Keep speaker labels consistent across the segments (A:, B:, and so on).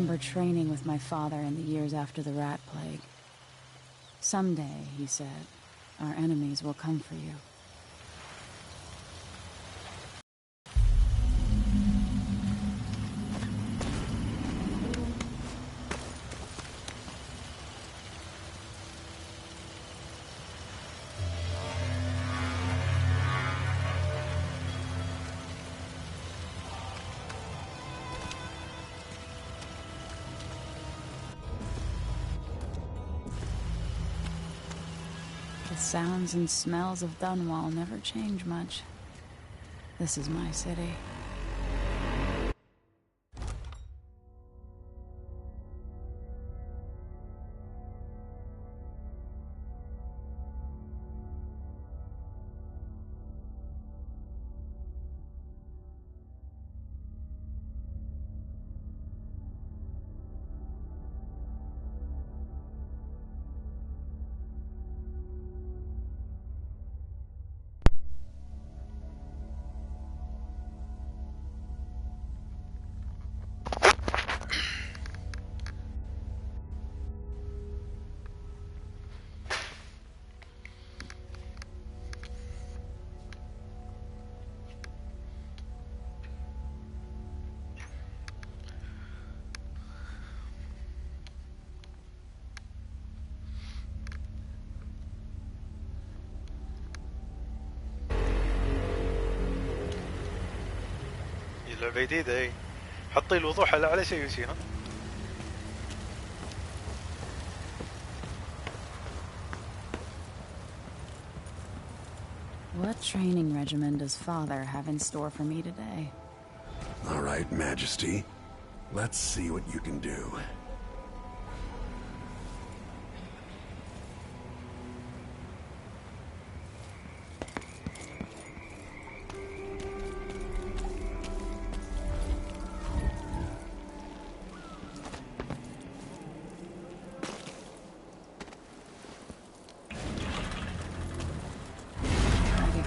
A: remember training with my father in the years after the rat plague. Someday, he said, our enemies will come for you. The sounds and smells of Dunwall never change much. This is my city.
B: لعبة جديدة اي حطي الوضوح على أعلى شيء وشي ها.
A: What training regimen does Father have in store for me today?
C: All right, Majesty. Let's see what you can do.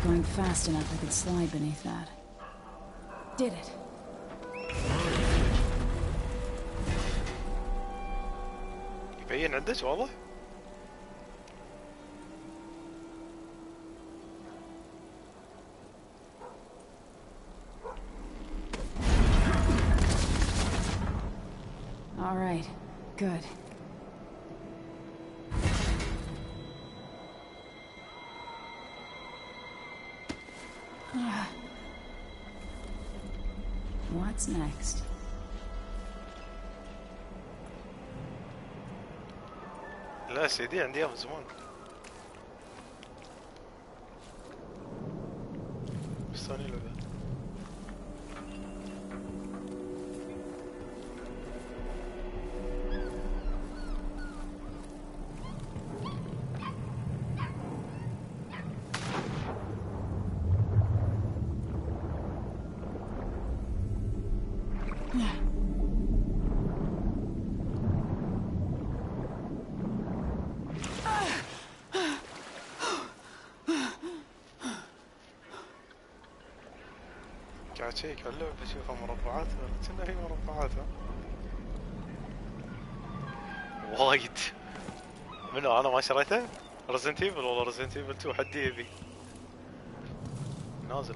A: Going fast enough I could slide beneath that. Did it.
B: يبين عندك واضح؟
A: All right. Good. What's next?
B: لا سيدي عندي اياه من زمان. بس ثاني لعبة. قاعد شيك على اللعبة اشوفها مربعات كأنها هي مربعات ها. وايد. منو انا ما شريته؟ ريزنت ايفل والله ريزنت ايفل 2 حدي يبي. نازل.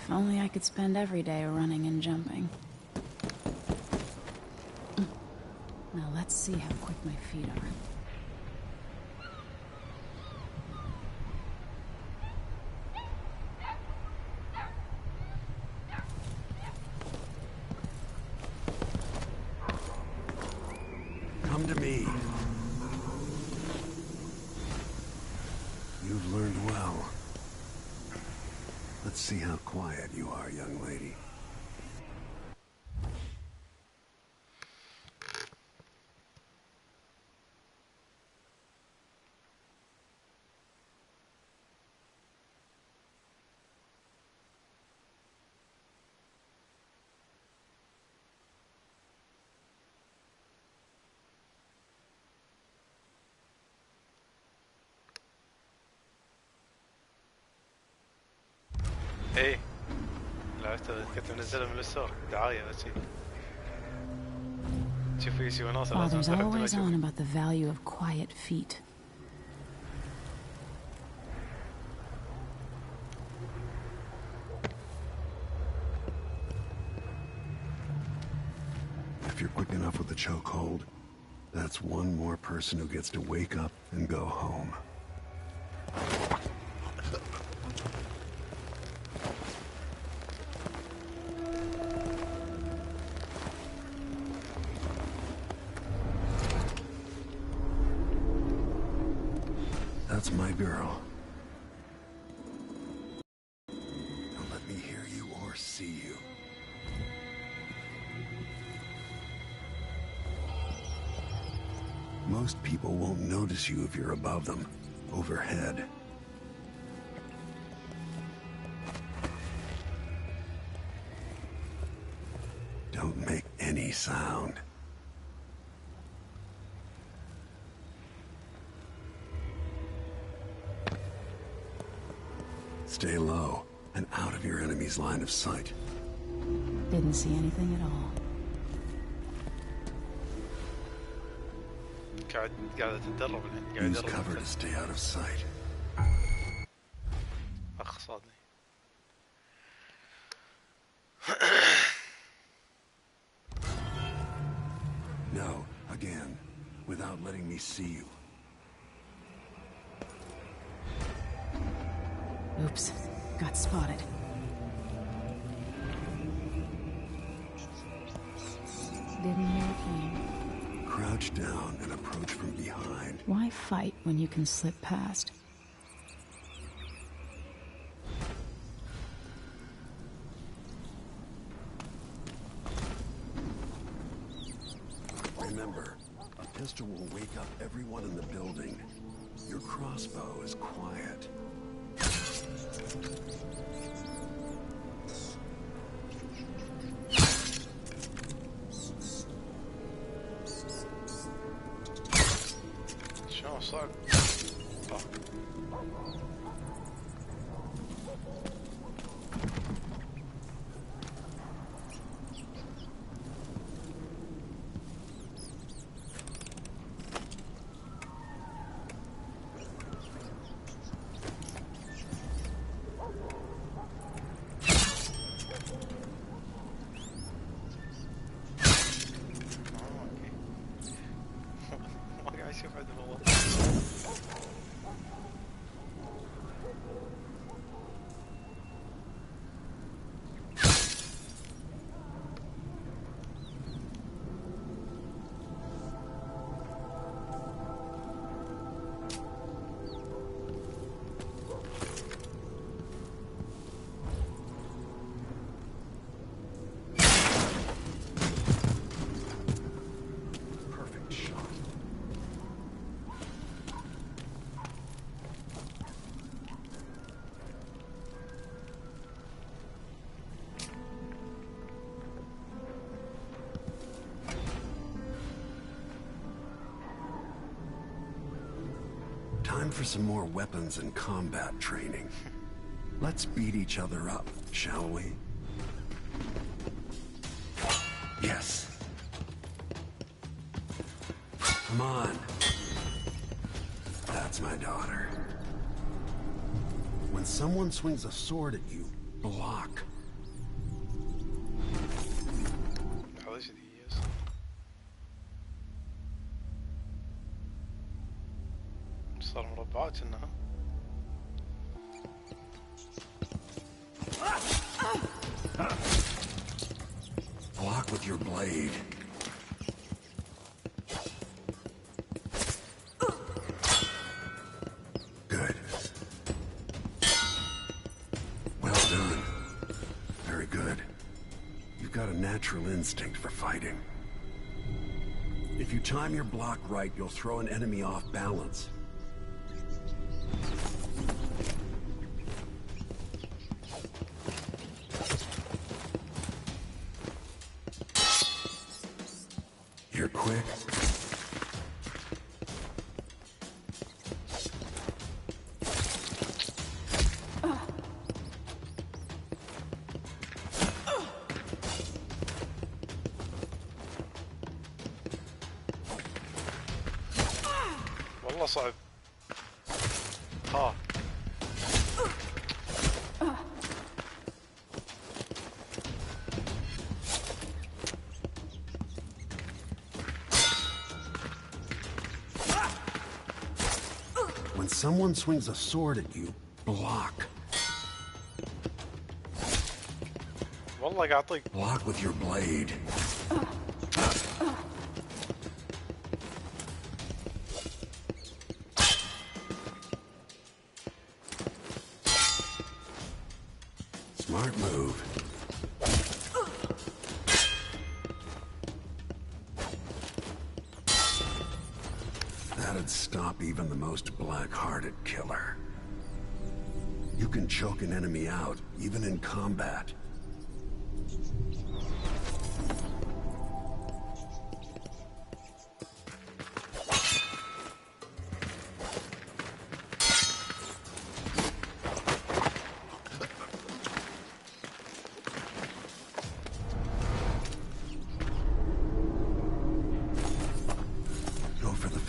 A: If only I could spend every day running and jumping. Now let's see how quick my feet are.
C: Come to me. You've learned well. Let's see how quiet you are, young lady.
B: ايه لعبتها كنت منزلها من الستور دعاية بس شوفي شي وناسة لازم
A: Father's
B: تروح
A: always
B: تشوف.
A: on about the value of quiet feet.
C: If you're quick enough with the chokehold, that's one more person who gets to wake up and go home. That's my girl. Don't let me hear you or see you. Most people won't notice you if you're above them, overhead. Don't make any sound. Stay low and out of your enemy's line of sight.
A: Didn't see anything at all.
B: قاعدة تتدرب الحين قاعد
C: Use
B: يدرب
C: cover to stay out of sight.
B: اخ صادني.
C: No, again, without letting me see you.
A: Oops, got spotted. Didn't hear a thing.
C: Crouch down and approach from behind.
A: Why fight when you can slip past?
C: Remember, a pistol will wake up everyone in the building. Your crossbow is quiet.
B: شلون صعب. ما قاعد اشوف عندهم والله.
C: Perfect shot. Time for some more weapons and combat training. Let's beat each other up, shall we? Yes. Come on. That's my daughter. When someone swings a sword at you, block.
B: هذا ايش ذي صار مربعات انها.
C: Block with your blade. Good. Well done. Very good. You've got a natural instinct for fighting. If you time your block right, you'll throw an enemy off balance. You're quick.
B: والله صعب. ها
C: When someone swings a sword at you, block.
B: والله قاعد اطق.
C: Block with your blade. Smart move. That'd stop even the most black-hearted killer. You can choke an enemy out, even in combat.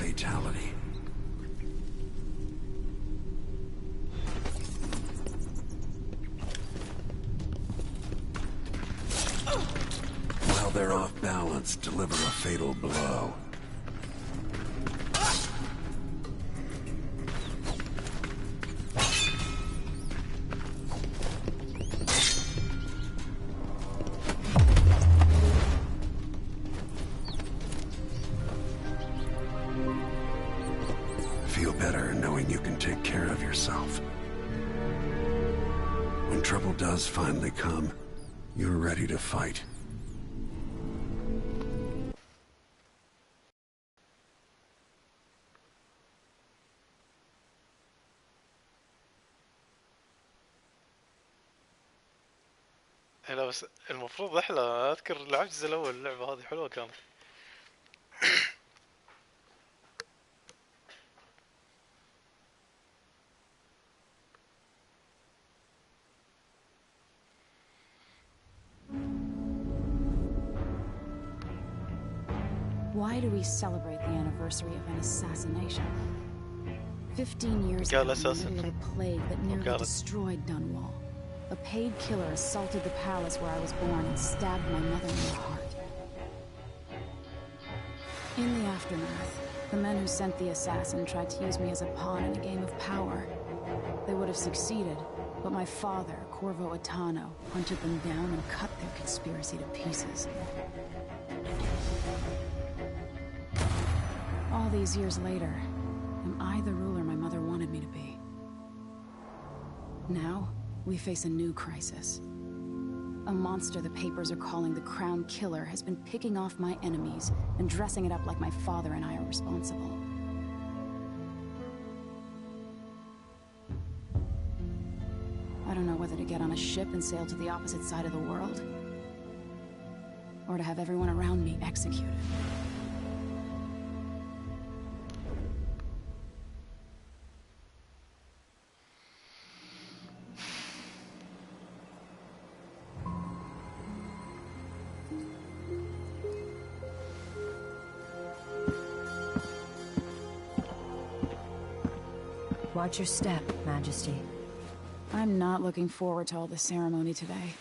C: Fatality. While they're off balance, deliver a fatal blow. Feel better knowing you can take care of yourself. When trouble does finally come, you're ready to fight.
B: لا بس المفروض احلى. اذكر لعبت الجزء الاول، اللعبة هذه حلوة كانت.
A: Why do we celebrate the anniversary of an assassination? 15 years ago, in the middle of a plague that nearly destroyed Dunwall, a paid killer assaulted the palace where I was born and stabbed my mother in the heart. In the aftermath, the men who sent the assassin tried to use me as a pawn in a game of power. They would have succeeded, but my father, Corvo Attano, hunted them down and cut their conspiracy to pieces. All these years later, am I the ruler my mother wanted me to be? Now, we face a new crisis. A monster the papers are calling the Crown Killer has been picking off my enemies and dressing it up like my father and I are responsible. I don't know whether to get on a ship and sail to the opposite side of the world, or to have everyone around me executed.
D: Watch your step, Majesty.
A: I'm not looking forward to all the ceremony today.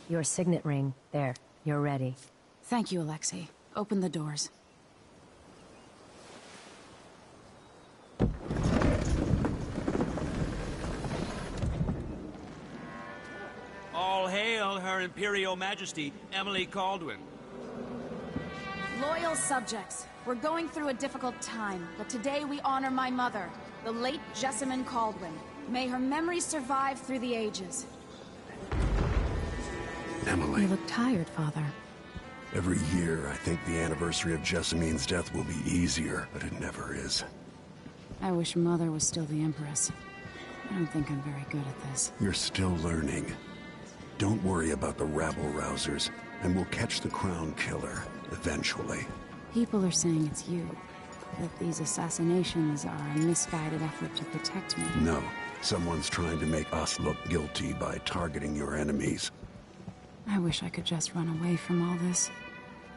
D: Your signet ring. There. You're ready.
A: Thank you, Alexei. Open the doors.
E: All hail Her Imperial Majesty, Emily Kaldwin.
A: Loyal subjects, we're going through a difficult time, but today we honor my mother, the late Jessamine Kaldwin. May her memory survive through the ages.
C: Emily.
A: You look tired, Father.
C: Every year, I think the anniversary of Jessamine's death will be easier, but it never is.
A: I wish Mother was still the Empress. I don't think I'm very good at this.
C: You're still learning. Don't worry about the rabble-rousers, and we'll catch the Crown Killer, eventually.
A: People are saying it's you. That these assassinations are a misguided effort to protect me.
C: No. Someone's trying to make us look guilty by targeting your enemies.
A: I wish I could just run away from all this.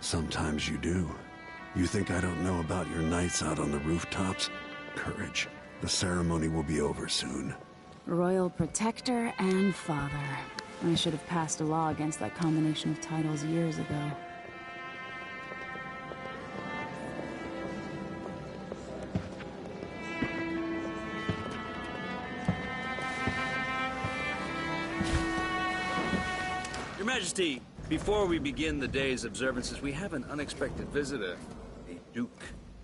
C: Sometimes you do. You think I don't know about your nights out on the rooftops? Courage. The ceremony will be over soon.
A: Royal Protector and Father. I should have passed a law against that combination of titles years ago.
E: Your Majesty, before we begin the day's observances, we have an unexpected visitor. The Duke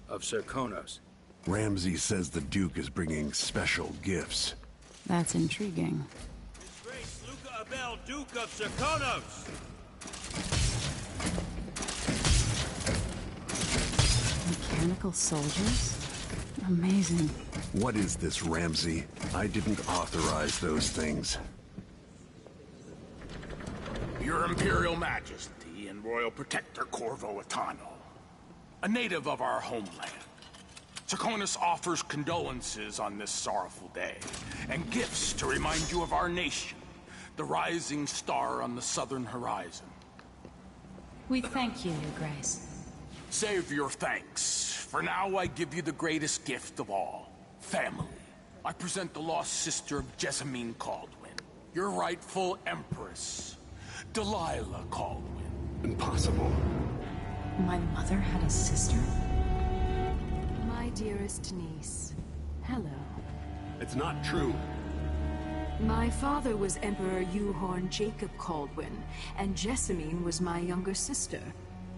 E: of Serkonos.
C: Ramsey says the Duke is bringing special gifts.
A: That's intriguing.
E: His Grace Luca Abel, Duke of Serkonos!
A: Mechanical soldiers? Amazing.
C: What is this, Ramsey? I didn't authorize those things.
F: Your Imperial Majesty and Royal Protector Corvo Attano, a native of our homeland. Serkonos offers condolences on this sorrowful day, and gifts to remind you of our nation, the rising star on the southern horizon.
A: We thank you, Your Grace.
F: Save your thanks. For now, I give you the greatest gift of all, family. I present the lost sister of Jessamine Caldwin, your rightful empress, Delilah Caldwin.
C: Impossible.
A: My mother had a sister?
G: My dearest niece, hello.
C: It's not true.
G: My father was Emperor Euhorn Jacob Caldwin, and Jessamine was my younger sister.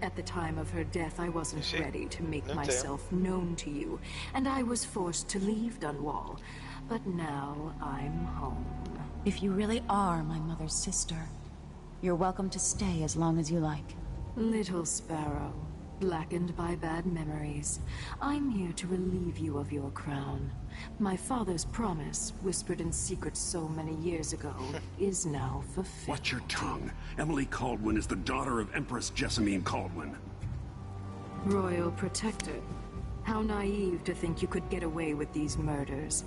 G: At the time of her death, I wasn't ready to make myself known to you, and I was forced to leave Dunwall. But now I'm home.
A: If you really are my mother's sister, you're welcome to stay as long as you like.
G: Little sparrow, blackened by bad memories, I'm here to relieve you of your crown. My father's promise, whispered in secret so many years ago, is now fulfilled.
C: Watch your tongue. Emily Caldwin is the daughter of Empress Jessamine Caldwin.
G: Royal Protector, how naive to think you could get away with these murders.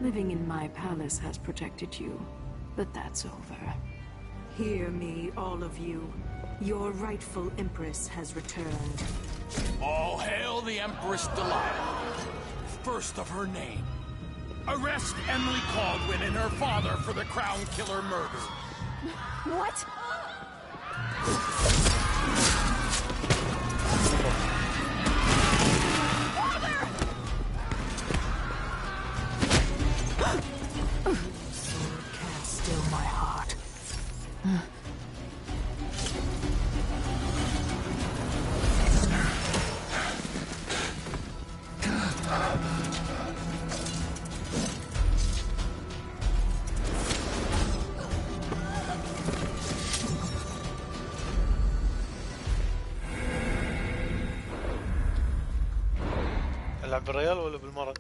G: Living in my palace has protected you, but that's over. Hear me, all of you. Your rightful Empress has returned.
F: All hail the Empress Delilah, first of her name. Arrest Emily Caldwin and her father for the Crown Killer murder.
A: What?
G: Sword can't still my heart.
B: العب بالريال ولا بالمرة؟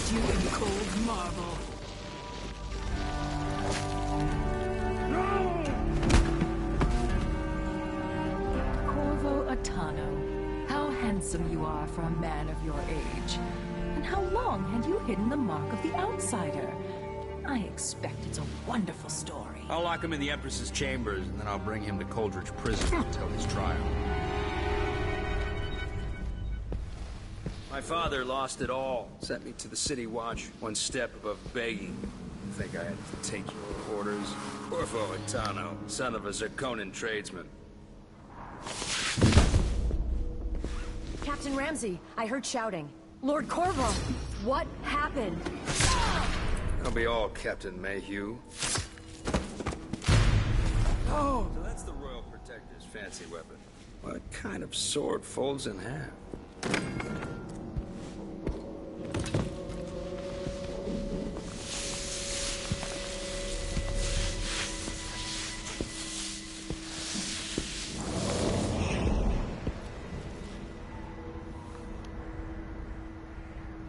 G: You in cold marble. Corvo Attano, how handsome you are for a man of your age. And how long had you hidden the mark of the outsider? I expect it's a wonderful story.
E: I'll lock him in the Empress's chambers, and then I'll bring him to Coldridge Prison until his trial. My father lost it all. Sent me to the City Watch, one step above begging. You think I had to take your orders? Corvo Attano, son of a Zirconan tradesman.
D: Captain Ramsey, I heard shouting. Lord Corvo, what happened?
E: I'll be all Captain Mayhew. Oh, so that's the Royal Protector's fancy weapon. What kind of sword folds in half?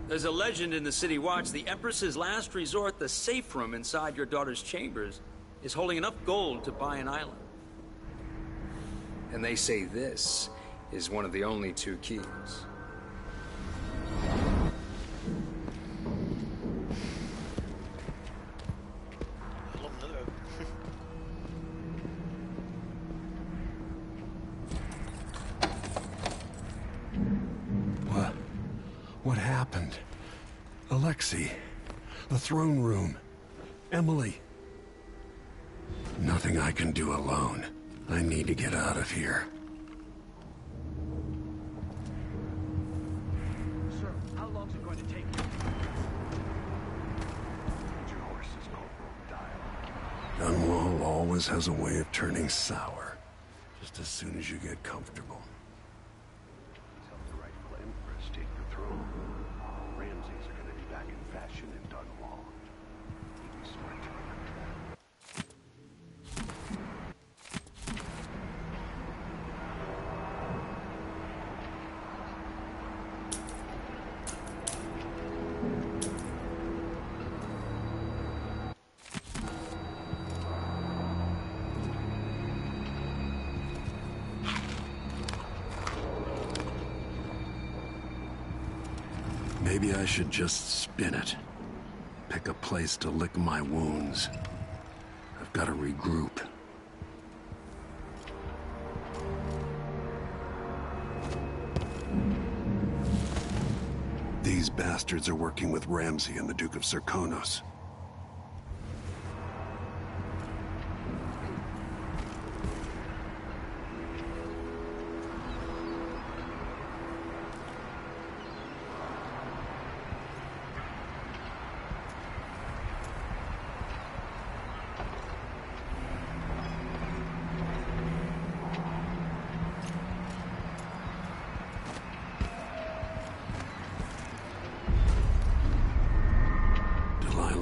E: There's a legend in the City Watch. The Empress's last resort, the safe room inside your daughter's chambers, is holding enough gold to buy an island. And they say this is one of the only 2 keys.
C: What happened? Alexei, the throne room, Emily. Nothing I can do alone. I need to get out of here.
H: Sir, how long's it going to take you? Your horses, Corporal. Dial.
C: Dunwall always has a way of turning sour, just as soon as you get comfortable.
H: Help the rightful Empress take the throne. Ramses are going to be back in fashion in Dunwall. You'd be smart to remember that.
C: Maybe I should just spin it. Pick a place to lick my wounds. I've got to regroup. These bastards are working with Ramsay and the Duke of Serkonos.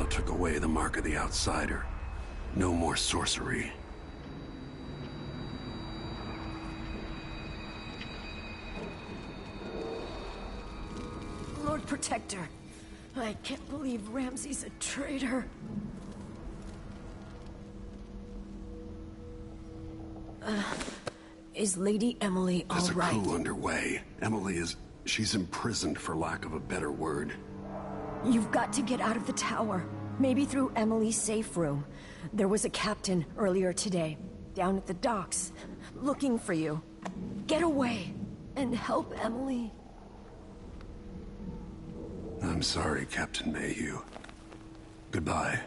C: Took away the mark of the outsider. No more sorcery.
D: Lord Protector, I can't believe Ramsay's a traitor. Is Lady Emily all right?
C: There's a coup underway. Emily is... she's imprisoned, for lack of a better word.
D: You've got to get out of the tower. Maybe through Emily's safe room. There was a captain earlier today, down at the docks, looking for you. Get away, and help Emily.
C: I'm sorry, Captain Mayhew. Goodbye.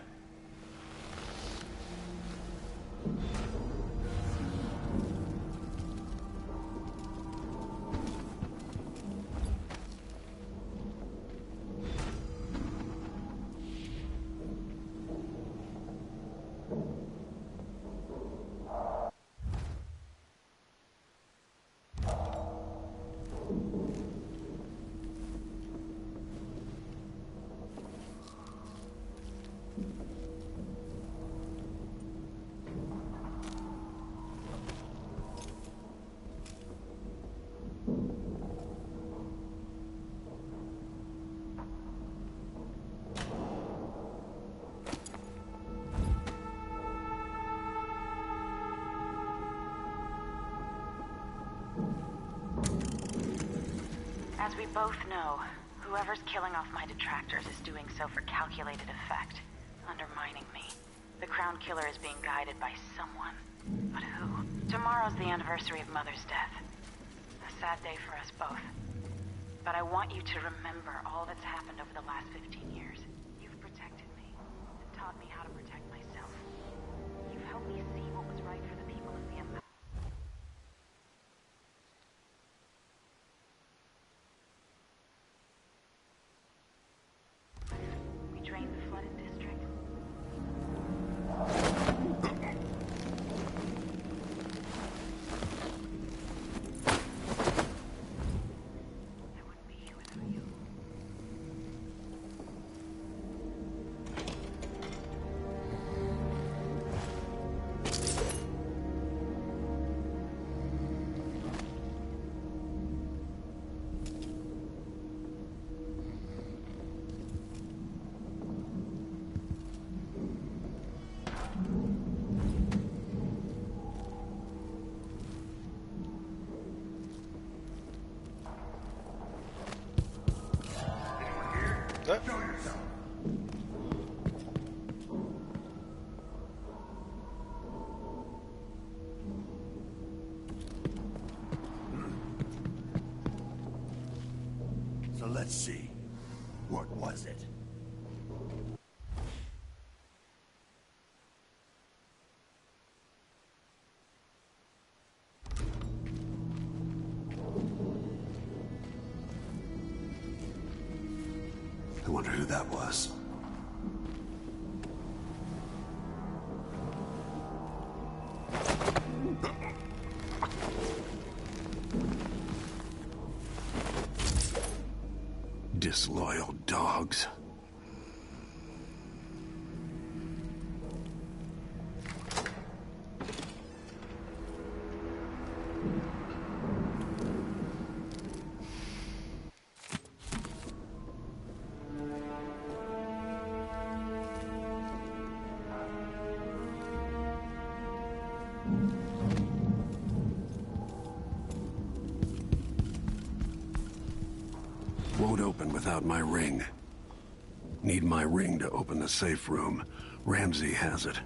A: As we both know, whoever's killing off my detractors is doing so for calculated effect, undermining me. The Crown Killer is being guided by someone. But who? Tomorrow's the anniversary of Mother's death. A sad day for us both. But I want you to remember all that's happened over the last 15 years. You've protected me, and taught me how to protect myself. You've helped me see what was right for the people of the Empire. We drained the flooded district. I wouldn't be here without you.
B: لا.
C: So let's see. What was it? I wonder who that was. Disloyal dogs. Won't open without my ring. Need my ring to open the safe room. Ramsey has it.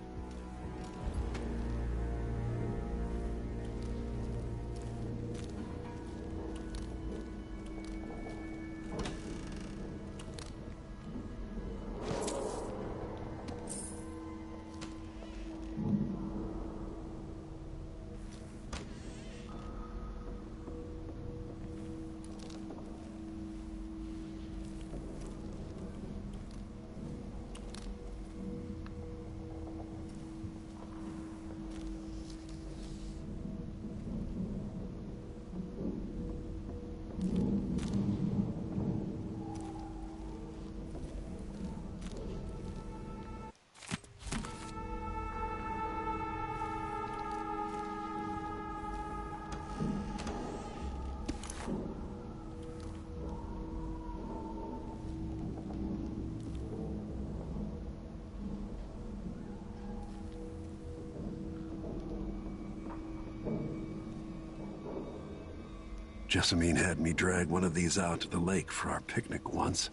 C: Jessamine had me drag one of these out to the lake for our picnic once.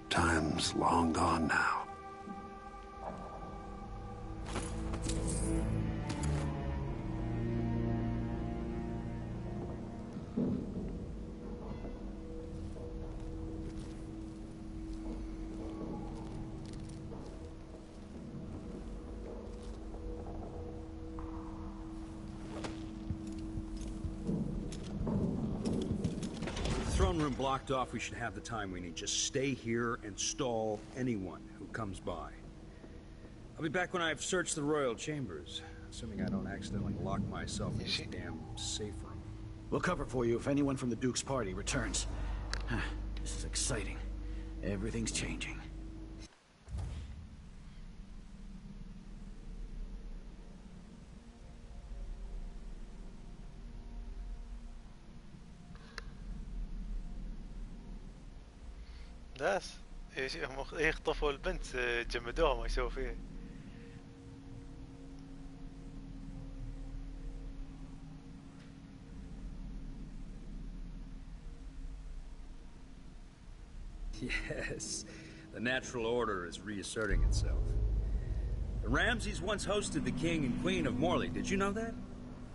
C: Time's long gone now.
E: Room blocked off, we should have the time we need. Just stay here and stall anyone who comes by. I'll be back when I've searched the royal chambers, assuming I don't accidentally lock myself in this damn safe room.
I: We'll cover for you if anyone from the Duke's party returns. This is exciting. Everything's changing.
B: ناس يخطفوا البنت جمدوها ما يسووا فيها.
E: Yes, the natural order is reasserting itself. The Ramseys once hosted the king and queen of Morley. Did you know that?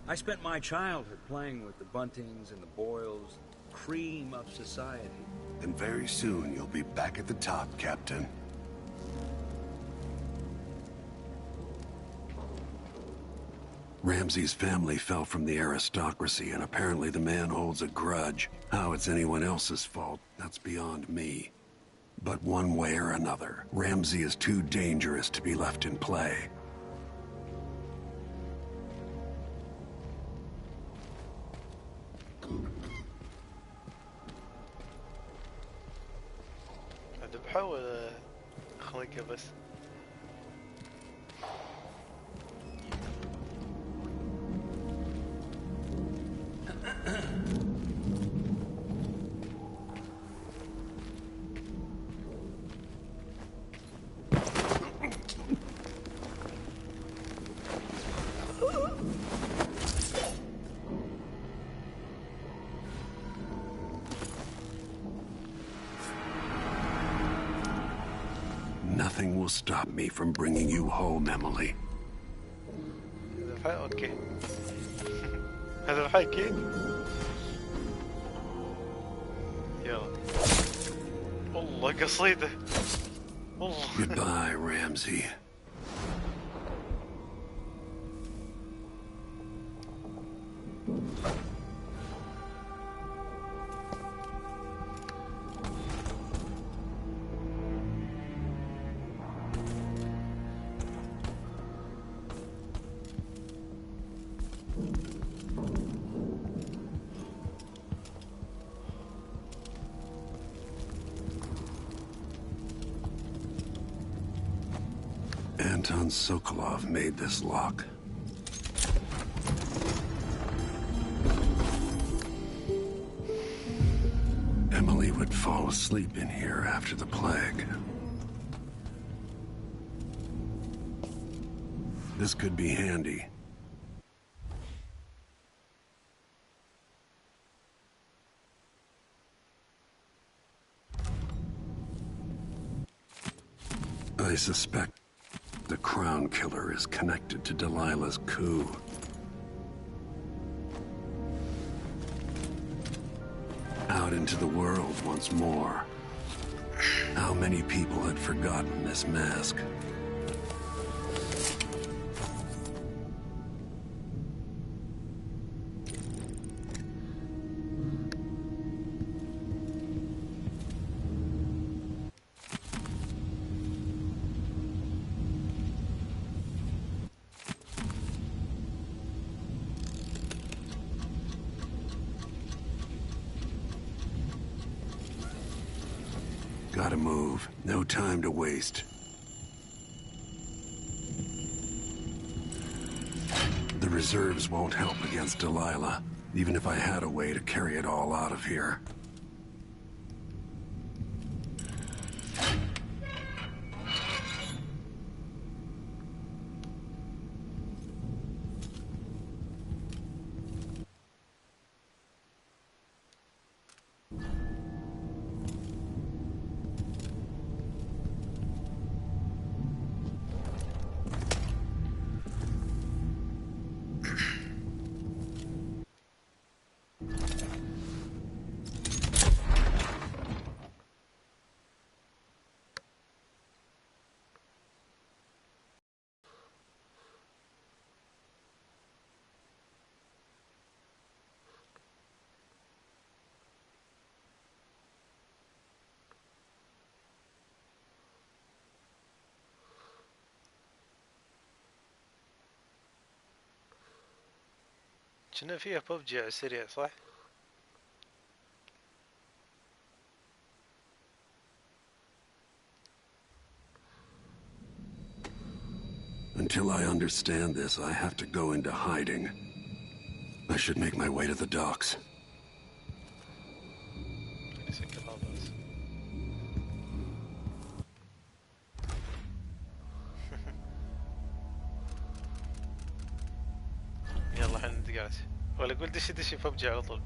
E: I spent my childhood playing with the Buntings and the Boyles, cream of society.
C: And very soon you'll be back at the top, Captain. Ramsey's family fell from the aristocracy, and apparently the man holds a grudge. How it's anyone else's fault, that's beyond me. But one way or another, Ramsey is too dangerous to be left in play.
B: بحاول اخنقه بس.
C: Nothing will stop me from bringing you home, Emily.
B: اوكي هذا الحكي يلا والله قصيدة والله.
C: Goodbye, Ramsey. Anton Sokolov made this lock. Emily would fall asleep in here after the plague. This could be handy. I suspect the Crown Killer is connected to Delilah's coup. Out into the world once more. How many people had forgotten this mask? Gotta move. No time to waste. The reserves won't help against Delilah, even if I had a way to carry it all out of here.
B: كنا فيها ببجي على السريع صح؟
C: Until I understand this, I have to go into hiding. I should make my way to the docks.
B: يلا حنا دقات ولا قول دشي ببجي على طول.